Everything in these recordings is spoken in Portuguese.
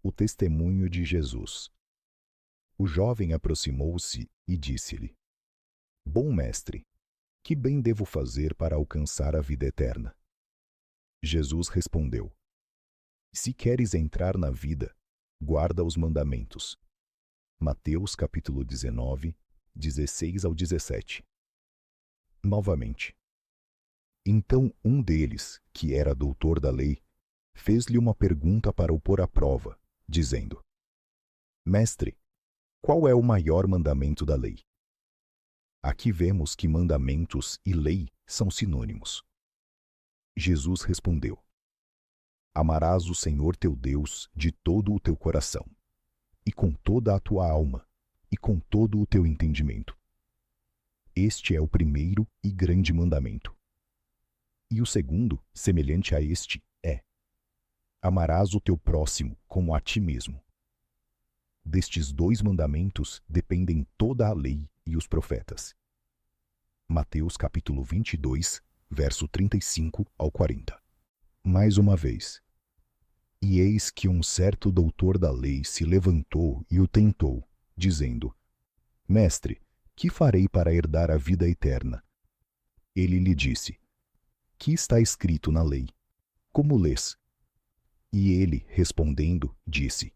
O testemunho de Jesus. O jovem aproximou-se e disse-lhe: Bom mestre, que bem devo fazer para alcançar a vida eterna? Jesus respondeu: Se queres entrar na vida, guarda os mandamentos. Mateus capítulo 19, 16 ao 17. Novamente. Então um deles, que era doutor da lei, fez-lhe uma pergunta para o pôr à prova, dizendo: Mestre, qual é o maior mandamento da lei? Aqui vemos que mandamentos e lei são sinônimos. Jesus respondeu: Amarás o Senhor teu Deus de todo o teu coração, e com toda a tua alma, e com todo o teu entendimento. Este é o primeiro e grande mandamento. E o segundo, semelhante a este, é: Amarás o teu próximo como a ti mesmo. Destes dois mandamentos dependem toda a lei e os profetas. Mateus capítulo 22, verso 35 ao 40. Mais uma vez. E eis que um certo doutor da lei se levantou e o tentou, dizendo: Mestre, que farei para herdar a vida eterna? Ele lhe disse: Que está escrito na lei? Como lês? E ele, respondendo, disse: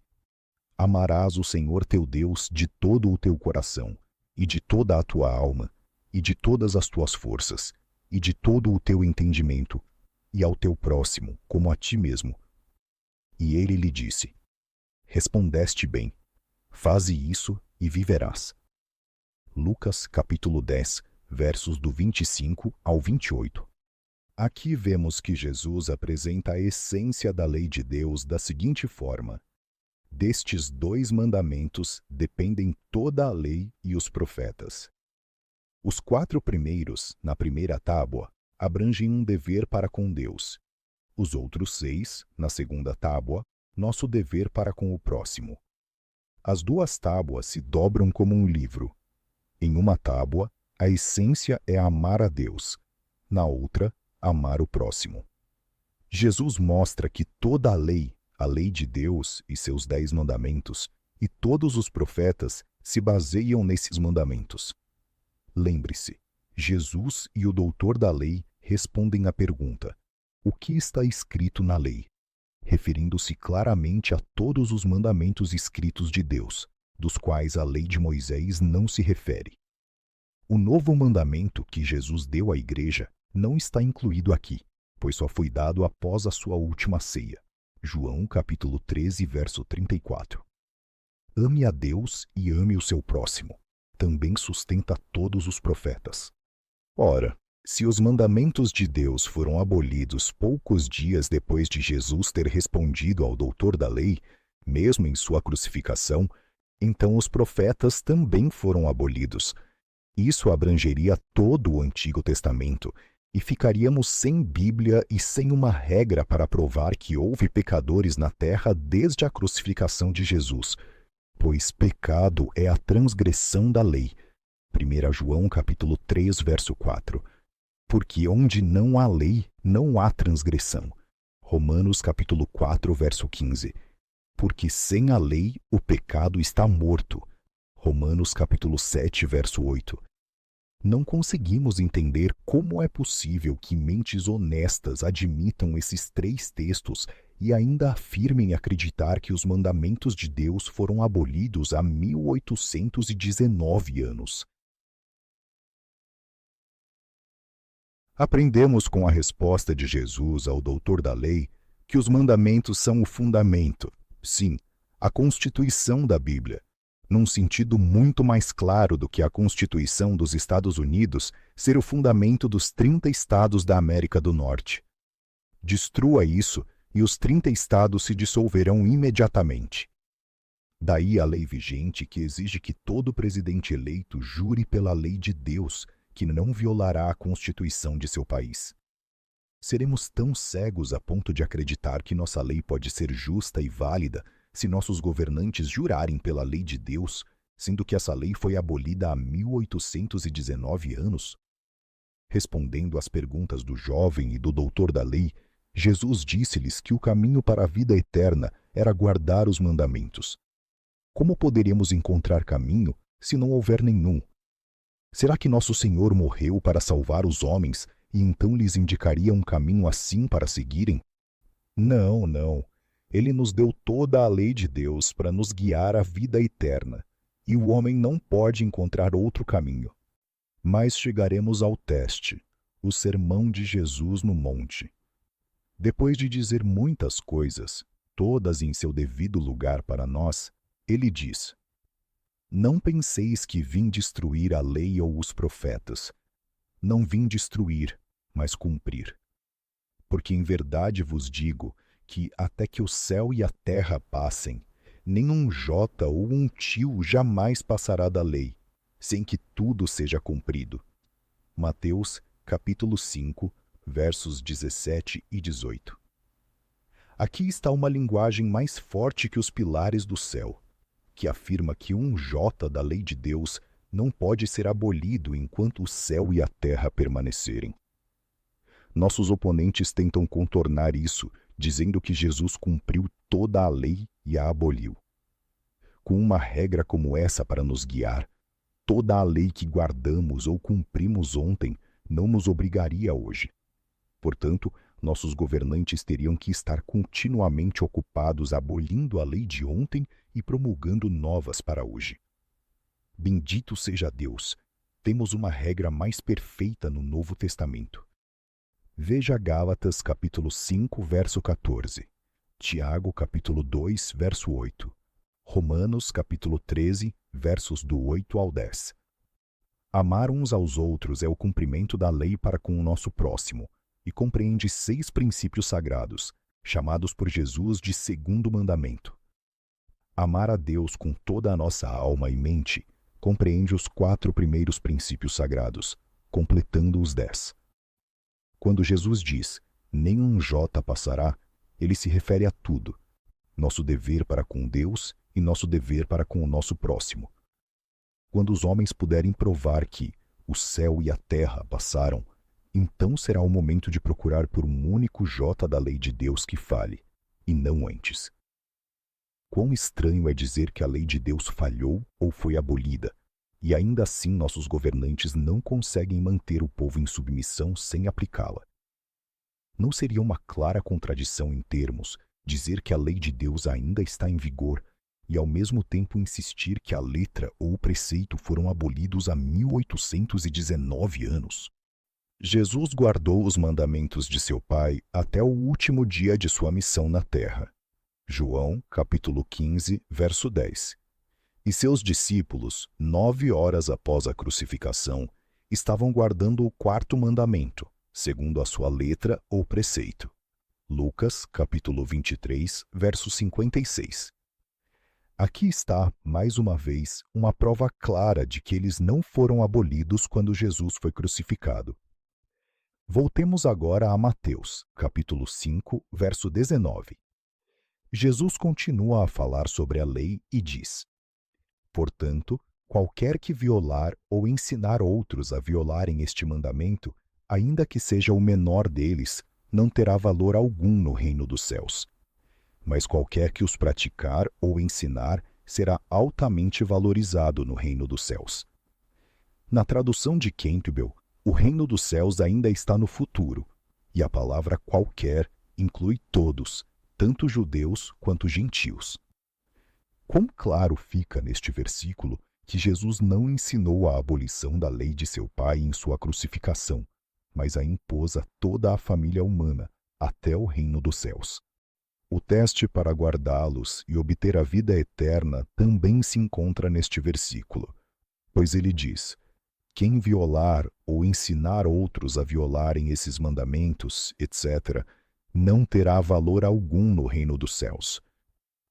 Amarás o Senhor teu Deus de todo o teu coração, e de toda a tua alma, e de todas as tuas forças, e de todo o teu entendimento, e ao teu próximo, como a ti mesmo. E ele lhe disse: Respondeste bem, faze isso e viverás. Lucas capítulo 10, versos do 25 ao 28. Aqui vemos que Jesus apresenta a essência da lei de Deus da seguinte forma: Destes dois mandamentos dependem toda a lei e os profetas. Os 4 primeiros, na primeira tábua, abrangem um dever para com Deus. Os outros 6, na segunda tábua, nosso dever para com o próximo. As 2 tábuas se dobram como um livro. Em uma tábua, a essência é amar a Deus. Na outra, amar o próximo. Jesus mostra que toda a lei de Deus e seus 10 mandamentos, e todos os profetas se baseiam nesses mandamentos. Lembre-se, Jesus e o doutor da lei respondem à pergunta: O que está escrito na lei? Referindo-se claramente a todos os mandamentos escritos de Deus, dos quais a lei de Moisés não se refere. O novo mandamento que Jesus deu à igreja não está incluído aqui, pois só foi dado após a sua última ceia. João capítulo 13, verso 34. Ame a Deus e ame o seu próximo. Também sustenta todos os profetas. Ora, se os mandamentos de Deus foram abolidos poucos dias depois de Jesus ter respondido ao doutor da lei, mesmo em sua crucificação, então os profetas também foram abolidos. Isso abrangeria todo o Antigo Testamento, e ficaríamos sem Bíblia e sem uma regra para provar que houve pecadores na terra desde a crucificação de Jesus, pois pecado é a transgressão da lei. 1 João capítulo 3, verso 4. Porque onde não há lei, não há transgressão. Romanos capítulo 4, verso 15. Porque sem a lei o pecado está morto. Romanos capítulo 7, verso 8. Não conseguimos entender como é possível que mentes honestas admitam esses 3 textos e ainda afirmem acreditar que os mandamentos de Deus foram abolidos há 1819 anos. Aprendemos com a resposta de Jesus ao doutor da lei que os mandamentos são o fundamento, sim, a constituição da Bíblia, num sentido muito mais claro do que a Constituição dos Estados Unidos ser o fundamento dos 30 estados da América do Norte. Destrua isso e os 30 estados se dissolverão imediatamente. Daí a lei vigente que exige que todo presidente eleito jure pela lei de Deus que não violará a Constituição de seu país. Seremos tão cegos a ponto de acreditar que nossa lei pode ser justa e válida se nossos governantes jurarem pela lei de Deus, sendo que essa lei foi abolida há 1819 anos? Respondendo às perguntas do jovem e do doutor da lei, Jesus disse-lhes que o caminho para a vida eterna era guardar os mandamentos. Como poderíamos encontrar caminho se não houver nenhum? Será que nosso Senhor morreu para salvar os homens e então lhes indicaria um caminho assim para seguirem? Não, não. Ele nos deu toda a lei de Deus para nos guiar à vida eterna, e o homem não pode encontrar outro caminho. Mas chegaremos ao teste, o sermão de Jesus no monte. Depois de dizer muitas coisas, todas em seu devido lugar para nós, ele diz: Não penseis que vim destruir a lei ou os profetas. Não vim destruir, mas cumprir. Porque em verdade vos digo que até que o céu e a terra passem, nenhum jota ou um tio jamais passará da lei, sem que tudo seja cumprido. Mateus, capítulo 5, versos 17 e 18. Aqui está uma linguagem mais forte que os pilares do céu, que afirma que um jota da lei de Deus não pode ser abolido enquanto o céu e a terra permanecerem. Nossos oponentes tentam contornar isso, dizendo que Jesus cumpriu toda a lei e a aboliu. Com uma regra como essa para nos guiar, toda a lei que guardamos ou cumprimos ontem não nos obrigaria hoje. Portanto, nossos governantes teriam que estar continuamente ocupados abolindo a lei de ontem e promulgando novas para hoje. Bendito seja Deus, temos uma regra mais perfeita no Novo Testamento. Veja Gálatas capítulo 5, verso 14, Tiago capítulo 2, verso 8, Romanos capítulo 13, versos do 8 ao 10. Amar uns aos outros é o cumprimento da lei para com o nosso próximo, e compreende 6 princípios sagrados, chamados por Jesus de segundo mandamento. Amar a Deus com toda a nossa alma e mente compreende os 4 primeiros princípios sagrados, completando os 10. Quando Jesus diz, nenhum jota passará, ele se refere a tudo, nosso dever para com Deus e nosso dever para com o nosso próximo. Quando os homens puderem provar que o céu e a terra passaram, então será o momento de procurar por um único jota da lei de Deus que fale, e não antes. Quão estranho é dizer que a lei de Deus falhou ou foi abolida, e ainda assim nossos governantes não conseguem manter o povo em submissão sem aplicá-la. Não seria uma clara contradição em termos dizer que a lei de Deus ainda está em vigor e ao mesmo tempo insistir que a letra ou o preceito foram abolidos há 1819 anos? Jesus guardou os mandamentos de seu Pai até o último dia de sua missão na terra. João, capítulo 15, verso 10. E seus discípulos, 9 horas após a crucificação, estavam guardando o 4º mandamento, segundo a sua letra ou preceito. Lucas, capítulo 23, verso 56. Aqui está, mais uma vez, uma prova clara de que eles não foram abolidos quando Jesus foi crucificado. Voltemos agora a Mateus, capítulo 5, verso 19. Jesus continua a falar sobre a lei e diz: Portanto, qualquer que violar ou ensinar outros a violarem este mandamento, ainda que seja o menor deles, não terá valor algum no reino dos céus. Mas qualquer que os praticar ou ensinar será altamente valorizado no reino dos céus. Na tradução de Campbell, o reino dos céus ainda está no futuro, e a palavra qualquer inclui todos, tanto judeus quanto gentios. Quão claro fica neste versículo que Jesus não ensinou a abolição da lei de seu Pai em sua crucificação, mas a impôs a toda a família humana, até o reino dos céus. O teste para guardá-los e obter a vida eterna também se encontra neste versículo, pois ele diz: quem violar ou ensinar outros a violarem esses mandamentos, etc., não terá valor algum no reino dos céus.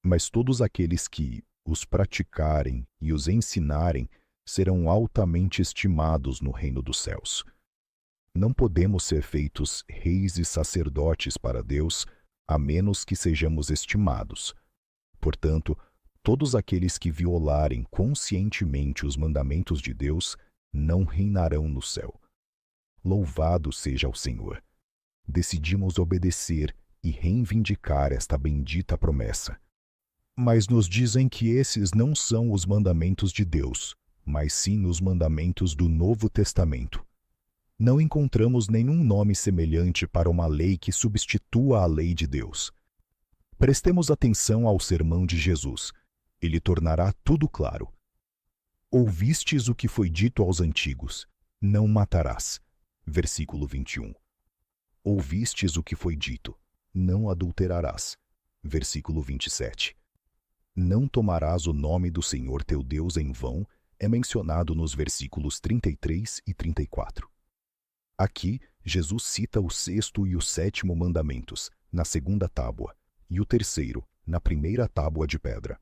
Mas todos aqueles que os praticarem e os ensinarem serão altamente estimados no reino dos céus. Não podemos ser feitos reis e sacerdotes para Deus, a menos que sejamos estimados. Portanto, todos aqueles que violarem conscientemente os mandamentos de Deus não reinarão no céu. Louvado seja o Senhor! Decidimos obedecer e reivindicar esta bendita promessa. Mas nos dizem que esses não são os mandamentos de Deus, mas sim os mandamentos do Novo Testamento. Não encontramos nenhum nome semelhante para uma lei que substitua a lei de Deus. Prestemos atenção ao sermão de Jesus. Ele tornará tudo claro. Ouvistes o que foi dito aos antigos: não matarás. Versículo 21. Ouvistes o que foi dito: não adulterarás. Versículo 27. Não tomarás o nome do Senhor teu Deus em vão, é mencionado nos versículos 33 e 34. Aqui, Jesus cita o 6º e o 7º mandamentos, na segunda tábua, e o 3º, na primeira tábua de pedra.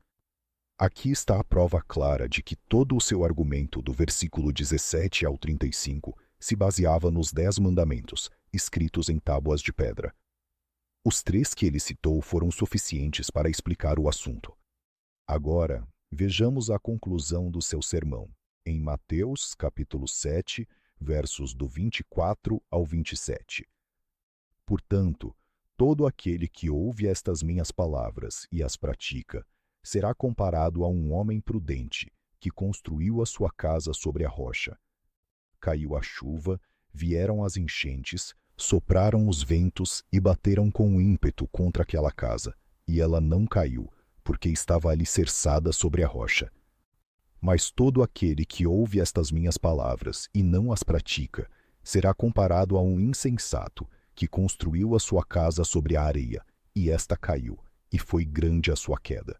Aqui está a prova clara de que todo o seu argumento do versículo 17 ao 35 se baseava nos 10 mandamentos, escritos em tábuas de pedra. Os 3 que ele citou foram suficientes para explicar o assunto. Agora, vejamos a conclusão do seu sermão, em Mateus, capítulo 7, versos do 24 ao 27. Portanto, todo aquele que ouve estas minhas palavras e as pratica, será comparado a um homem prudente, que construiu a sua casa sobre a rocha. Caiu a chuva, vieram as enchentes, sopraram os ventos e bateram com ímpeto contra aquela casa, e ela não caiu, porque estava alicerçada sobre a rocha. Mas todo aquele que ouve estas minhas palavras e não as pratica, será comparado a um insensato, que construiu a sua casa sobre a areia, e esta caiu, e foi grande a sua queda.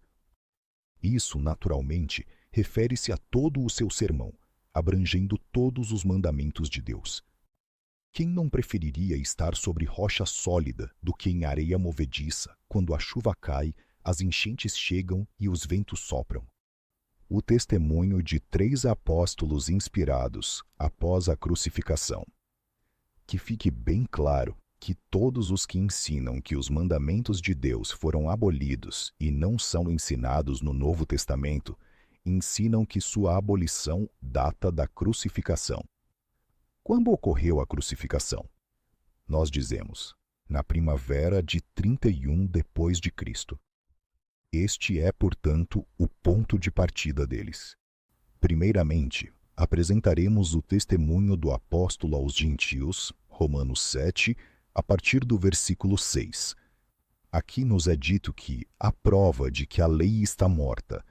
Isso, naturalmente, refere-se a todo o seu sermão, abrangendo todos os mandamentos de Deus. Quem não preferiria estar sobre rocha sólida do que em areia movediça, quando a chuva cai, as enchentes chegam e os ventos sopram? O testemunho de 3 apóstolos inspirados após a crucificação. Que fique bem claro que todos os que ensinam que os mandamentos de Deus foram abolidos e não são ensinados no Novo Testamento, ensinam que sua abolição data da crucificação. Quando ocorreu a crucificação? Nós dizemos, na primavera de 31 depois de Cristo. Este é, portanto, o ponto de partida deles. Primeiramente, apresentaremos o testemunho do apóstolo aos gentios, Romanos 7, a partir do versículo 6. Aqui nos é dito que há prova de que a lei está morta.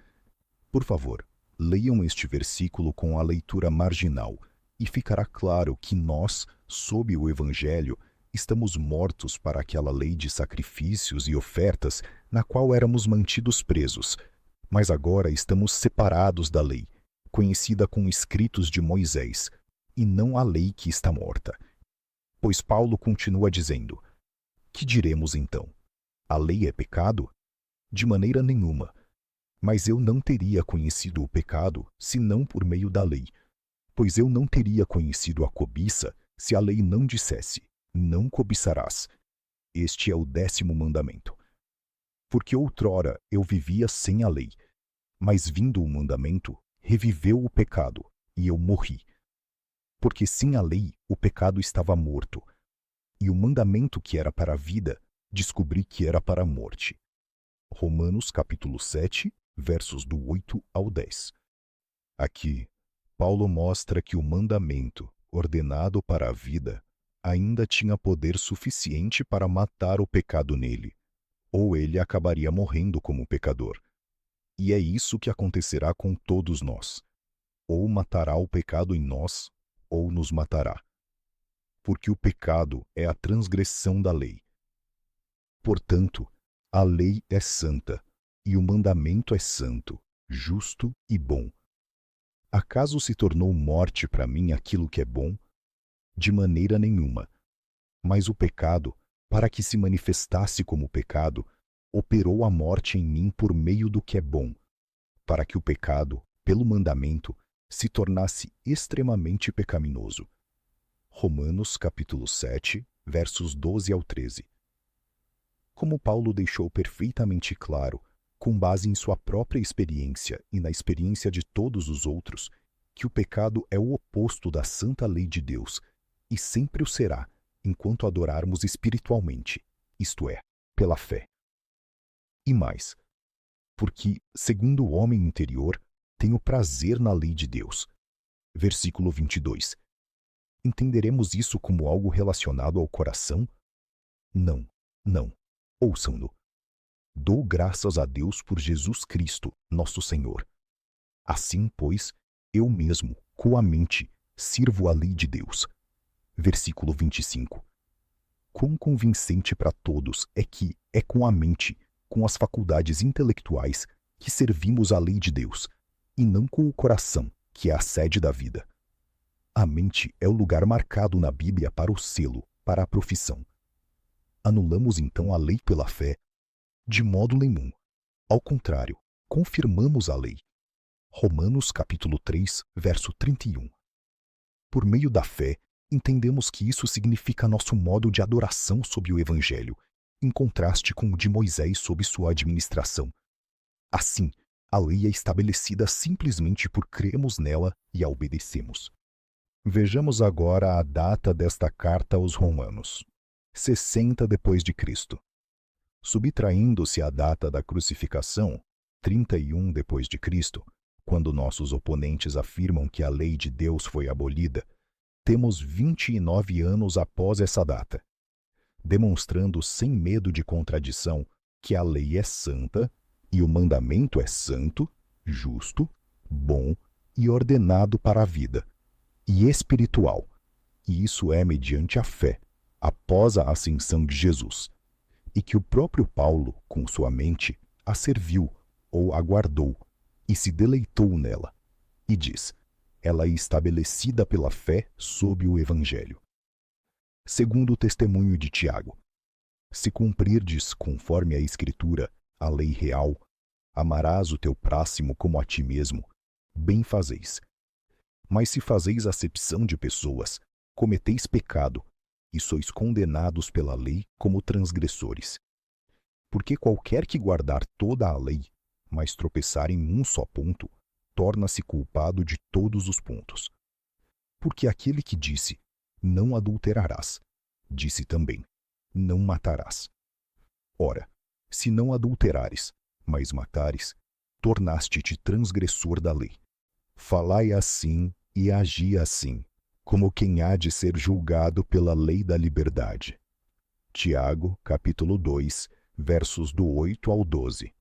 Por favor, leiam este versículo com a leitura marginal, e ficará claro que nós, sob o Evangelho, estamos mortos para aquela lei de sacrifícios e ofertas na qual éramos mantidos presos, mas agora estamos separados da lei, conhecida com escritos de Moisés, e não a lei que está morta. Pois Paulo continua dizendo: que diremos então? A lei é pecado? De maneira nenhuma. Mas eu não teria conhecido o pecado senão por meio da lei, pois eu não teria conhecido a cobiça se a lei não dissesse: não cobiçarás. Este é o 10º mandamento. Porque outrora eu vivia sem a lei, mas vindo o mandamento, reviveu o pecado, e eu morri. Porque sem a lei o pecado estava morto, e o mandamento que era para a vida, descobri que era para a morte. Romanos capítulo 7, versos do 8 ao 10. Aqui, Paulo mostra que o mandamento, ordenado para a vida, ainda tinha poder suficiente para matar o pecado nele, ou ele acabaria morrendo como pecador. E é isso que acontecerá com todos nós. Ou matará o pecado em nós, ou nos matará. Porque o pecado é a transgressão da lei. Portanto, a lei é santa, e o mandamento é santo, justo e bom. Acaso se tornou morte para mim aquilo que é bom? De maneira nenhuma. Mas o pecado, para que se manifestasse como pecado, operou a morte em mim por meio do que é bom, para que o pecado, pelo mandamento, se tornasse extremamente pecaminoso. Romanos capítulo 7, versos 12 ao 13. Como Paulo deixou perfeitamente claro, com base em sua própria experiência e na experiência de todos os outros, que o pecado é o oposto da santa lei de Deus, e sempre o será, enquanto adorarmos espiritualmente, isto é, pela fé. E mais, porque, segundo o homem interior, tenho prazer na lei de Deus. Versículo 22. Entenderemos isso como algo relacionado ao coração? Não, não. Ouçam-no. Dou graças a Deus por Jesus Cristo, nosso Senhor. Assim, pois, eu mesmo, com a mente, sirvo a lei de Deus. Versículo 25. Quão convincente para todos é que é com a mente, com as faculdades intelectuais, que servimos a lei de Deus, e não com o coração, que é a sede da vida. A mente é o lugar marcado na Bíblia para o selo, para a profissão. Anulamos então a lei pela fé? De modo nenhum. Ao contrário, confirmamos a lei. Romanos capítulo 3, verso 31. Por meio da fé, entendemos que isso significa nosso modo de adoração sob o Evangelho, em contraste com o de Moisés sob sua administração. Assim, a lei é estabelecida simplesmente por cremos nela e a obedecemos. Vejamos agora a data desta carta aos Romanos. 60 depois de Cristo. Subtraindo-se a data da crucificação, 31 depois de Cristo, quando nossos oponentes afirmam que a lei de Deus foi abolida, temos 29 anos após essa data, demonstrando sem medo de contradição que a lei é santa e o mandamento é santo, justo, bom e ordenado para a vida, e espiritual, e isso é mediante a fé, após a ascensão de Jesus, e que o próprio Paulo, com sua mente, a serviu ou aguardou e se deleitou nela, e diz: ela é estabelecida pela fé sob o Evangelho. Segundo o testemunho de Tiago, se cumprirdes conforme a Escritura, a lei real, amarás o teu próximo como a ti mesmo, bem fazeis. Mas se fazeis acepção de pessoas, cometeis pecado, e sois condenados pela lei como transgressores. Porque qualquer que guardar toda a lei, mas tropeçar em um só ponto, torna-se culpado de todos os pontos. Porque aquele que disse, não adulterarás, disse também, não matarás. Ora, se não adulterares, mas matares, tornaste-te transgressor da lei. Falai assim e agi assim, como quem há de ser julgado pela lei da liberdade. Tiago, capítulo 2, versos do 8 ao 12.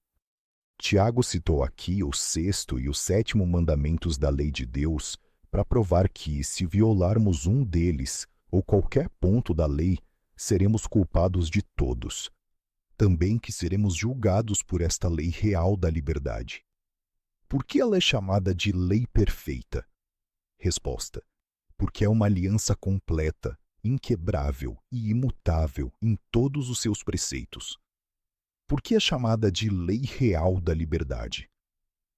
Tiago citou aqui o 6º e o 7º mandamentos da lei de Deus para provar que, se violarmos um deles ou qualquer ponto da lei, seremos culpados de todos. Também que seremos julgados por esta lei real da liberdade. Por que ela é chamada de lei perfeita? Resposta: porque é uma aliança completa, inquebrável e imutável em todos os seus preceitos. Por que é chamada de lei real da liberdade?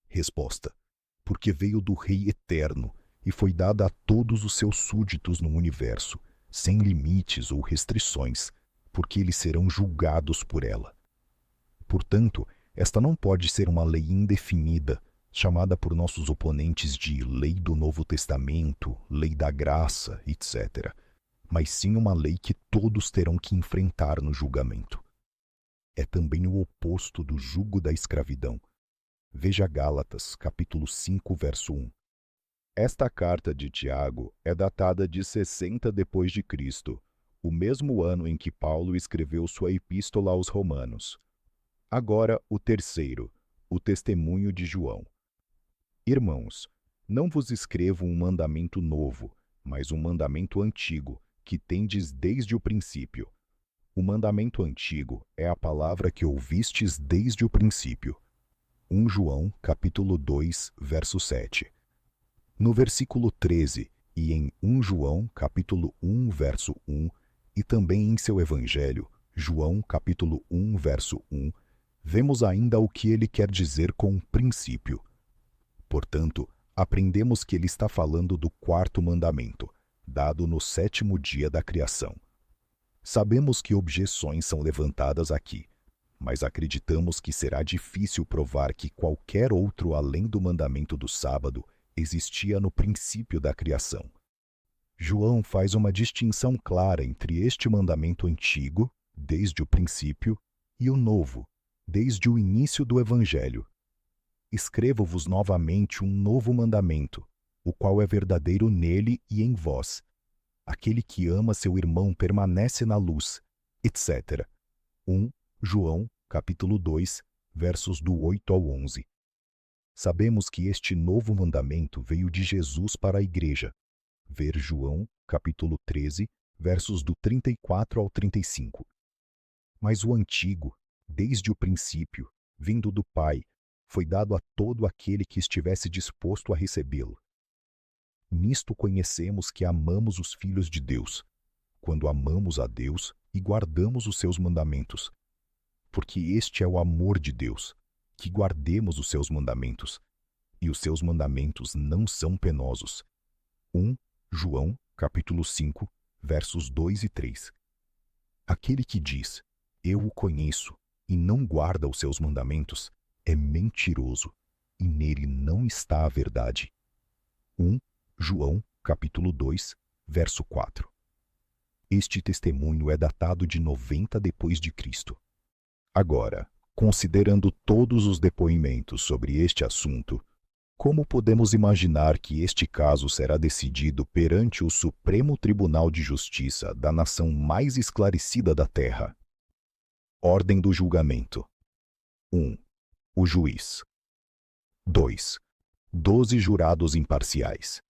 Resposta: porque veio do Rei Eterno e foi dada a todos os seus súditos no universo, sem limites ou restrições, porque eles serão julgados por ela. Portanto, esta não pode ser uma lei indefinida, chamada por nossos oponentes de Lei do Novo Testamento, Lei da Graça, etc., mas sim uma lei que todos terão que enfrentar no julgamento. É também o oposto do jugo da escravidão. Veja Gálatas, capítulo 5, verso 1. Esta carta de Tiago é datada de 60 depois de Cristo, o mesmo ano em que Paulo escreveu sua epístola aos Romanos. Agora o terceiro, o testemunho de João. Irmãos, não vos escrevo um mandamento novo, mas um mandamento antigo, que tendes desde o princípio. O mandamento antigo é a palavra que ouvistes desde o princípio. 1 João, capítulo 2, verso 7. No versículo 13 e em 1 João, capítulo 1, verso 1, e também em seu evangelho, João, capítulo 1, verso 1, vemos ainda o que ele quer dizer com princípio. Portanto, aprendemos que ele está falando do 4º mandamento, dado no 7º dia da criação. Sabemos que objeções são levantadas aqui, mas acreditamos que será difícil provar que qualquer outro além do mandamento do sábado existia no princípio da criação. João faz uma distinção clara entre este mandamento antigo, desde o princípio, e o novo, desde o início do Evangelho. Escrevo-vos novamente um novo mandamento, o qual é verdadeiro nele e em vós. Aquele que ama seu irmão permanece na luz, etc. 1 João, capítulo 2, versos do 8 ao 11. Sabemos que este novo mandamento veio de Jesus para a igreja. Ver João, capítulo 13, versos do 34 ao 35. Mas o antigo, desde o princípio, vindo do Pai, foi dado a todo aquele que estivesse disposto a recebê-lo. Nisto conhecemos que amamos os filhos de Deus, quando amamos a Deus e guardamos os seus mandamentos. Porque este é o amor de Deus, que guardemos os seus mandamentos, e os seus mandamentos não são penosos. 1 João, capítulo 5, versos 2 e 3. Aquele que diz, eu o conheço, e não guarda os seus mandamentos, é mentiroso, e nele não está a verdade. 1 João, capítulo 2, verso 4. Este testemunho é datado de 90 depois de Cristo. Agora, considerando todos os depoimentos sobre este assunto, como podemos imaginar que este caso será decidido perante o Supremo Tribunal de Justiça da nação mais esclarecida da terra? Ordem do julgamento. 1. O juiz. 2. 12 jurados imparciais.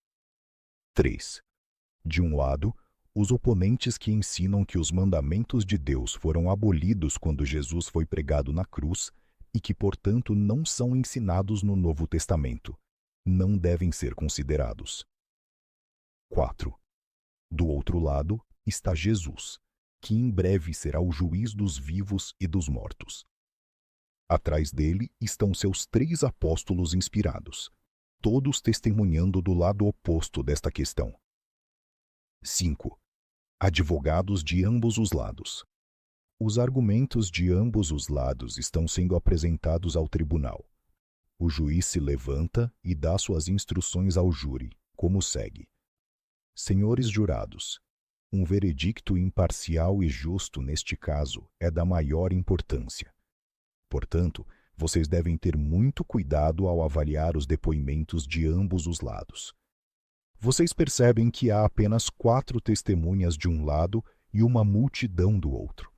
3. De um lado, os oponentes que ensinam que os mandamentos de Deus foram abolidos quando Jesus foi pregado na cruz e que, portanto, não são ensinados no Novo Testamento, não devem ser considerados. 4. Do outro lado está Jesus, que em breve será o juiz dos vivos e dos mortos. Atrás dele estão seus 3 apóstolos inspirados, todos testemunhando do lado oposto desta questão. 5. Advogados de ambos os lados. Os argumentos de ambos os lados estão sendo apresentados ao tribunal. O juiz se levanta e dá suas instruções ao júri, como segue. Senhores jurados, um veredicto imparcial e justo neste caso é da maior importância. Portanto, vocês devem ter muito cuidado ao avaliar os depoimentos de ambos os lados. Vocês percebem que há apenas 4 testemunhas de um lado e uma multidão do outro.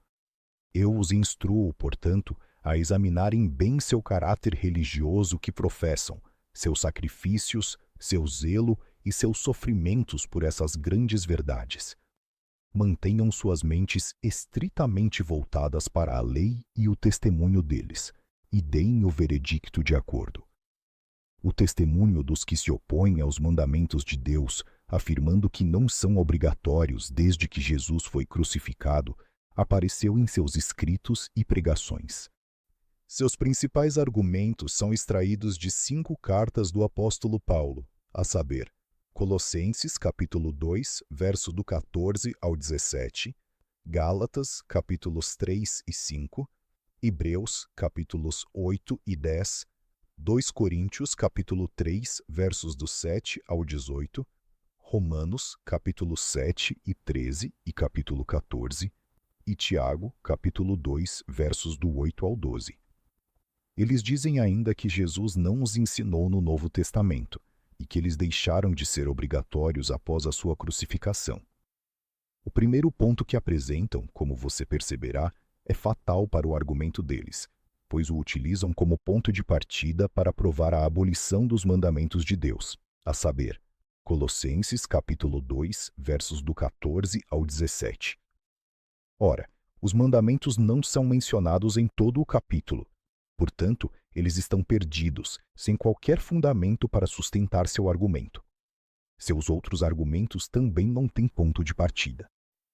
Eu os instruo, portanto, a examinarem bem seu caráter religioso que professam, seus sacrifícios, seu zelo e seus sofrimentos por essas grandes verdades. Mantenham suas mentes estritamente voltadas para a lei e o testemunho deles, e deem o veredicto de acordo. O testemunho dos que se opõem aos mandamentos de Deus, afirmando que não são obrigatórios desde que Jesus foi crucificado, apareceu em seus escritos e pregações. Seus principais argumentos são extraídos de 5 cartas do apóstolo Paulo, a saber, Colossenses, capítulo 2, verso do 14 ao 17, Gálatas, capítulos 3 e 5, Hebreus, capítulos 8 e 10, 2 Coríntios, capítulo 3, versos do 7 ao 18, Romanos, capítulo 7 e 13 e capítulo 14, e Tiago, capítulo 2, versos do 8 ao 12. Eles dizem ainda que Jesus não os ensinou no Novo Testamento, e que eles deixaram de ser obrigatórios após a sua crucificação. O primeiro ponto que apresentam, como você perceberá, é fatal para o argumento deles, pois o utilizam como ponto de partida para provar a abolição dos mandamentos de Deus, a saber, Colossenses capítulo 2, versos do 14 ao 17. Ora, os mandamentos não são mencionados em todo o capítulo. Portanto, eles estão perdidos, sem qualquer fundamento para sustentar seu argumento. Seus outros argumentos também não têm ponto de partida.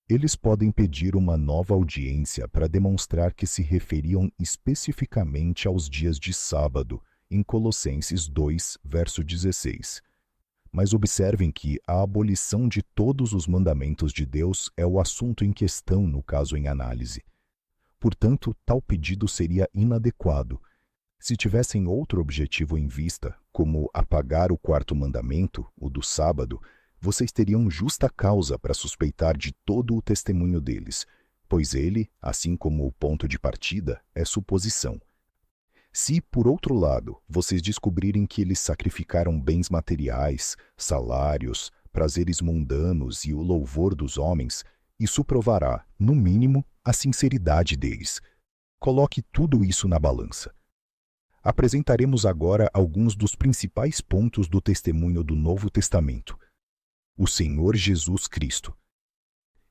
Eles podem pedir uma nova audiência para demonstrar que se referiam especificamente aos dias de sábado, em Colossenses 2, verso 16. Mas observem que a abolição de todos os mandamentos de Deus é o assunto em questão no caso em análise. Portanto, tal pedido seria inadequado. Se tivessem outro objetivo em vista, como apagar o 4º mandamento, o do sábado, vocês teriam justa causa para suspeitar de todo o testemunho deles, pois ele, assim como o ponto de partida, é suposição, Se, por outro lado, vocês descobrirem que eles sacrificaram bens materiais, salários, prazeres mundanos e o louvor dos homens, isso provará, no mínimo, a sinceridade deles. Coloque tudo isso na balança. Apresentaremos agora alguns dos principais pontos do testemunho do Novo Testamento. O Senhor Jesus Cristo.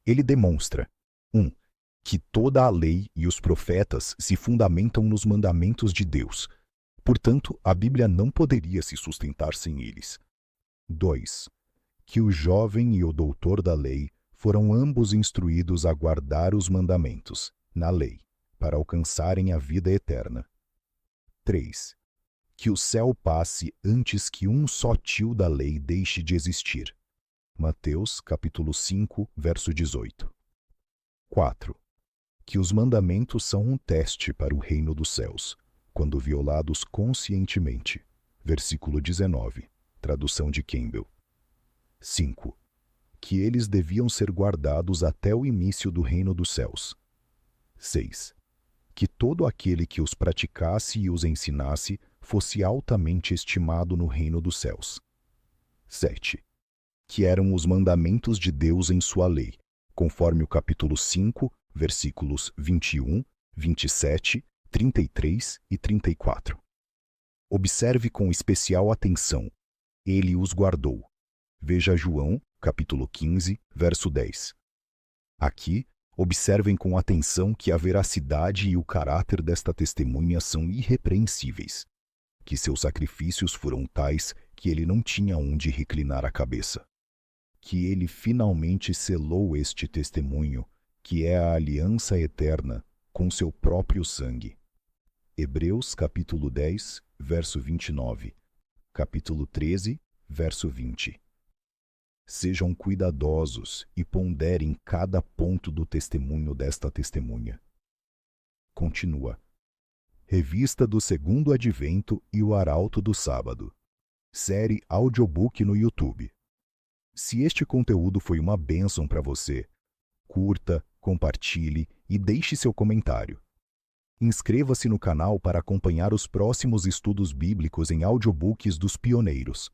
Ele demonstra: 1. Que toda a lei e os profetas se fundamentam nos mandamentos de Deus. Portanto, a Bíblia não poderia se sustentar sem eles. 2. Que o jovem e o doutor da lei foram ambos instruídos a guardar os mandamentos, na lei, para alcançarem a vida eterna. 3. Que o céu passe antes que um só tio da lei deixe de existir. Mateus, capítulo 5, verso 18. 4. Que os mandamentos são um teste para o reino dos céus, quando violados conscientemente. Versículo 19, tradução de Campbell. 5. Que eles deviam ser guardados até o início do reino dos céus. 6. Que todo aquele que os praticasse e os ensinasse fosse altamente estimado no reino dos céus. 7. Que eram os mandamentos de Deus em sua lei, conforme o capítulo 5, versículos 21, 27, 33 e 34. Observe com especial atenção. Ele os guardou. Veja João, capítulo 15, verso 10. Aqui, observem com atenção que a veracidade e o caráter desta testemunha são irrepreensíveis, que seus sacrifícios foram tais que ele não tinha onde reclinar a cabeça, que ele finalmente selou este testemunho, que é a aliança eterna, com seu próprio sangue. Hebreus capítulo 10, verso 29, capítulo 13, verso 20. Sejam cuidadosos e ponderem cada ponto do testemunho desta testemunha. Continua. Revista do Segundo Advento e o Arauto do Sábado. Série audiobook no YouTube. Se este conteúdo foi uma bênção para você, curta, compartilhe e deixe seu comentário. Inscreva-se no canal para acompanhar os próximos estudos bíblicos em audiobooks dos pioneiros.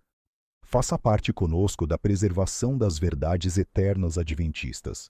Faça parte conosco da preservação das verdades eternas adventistas.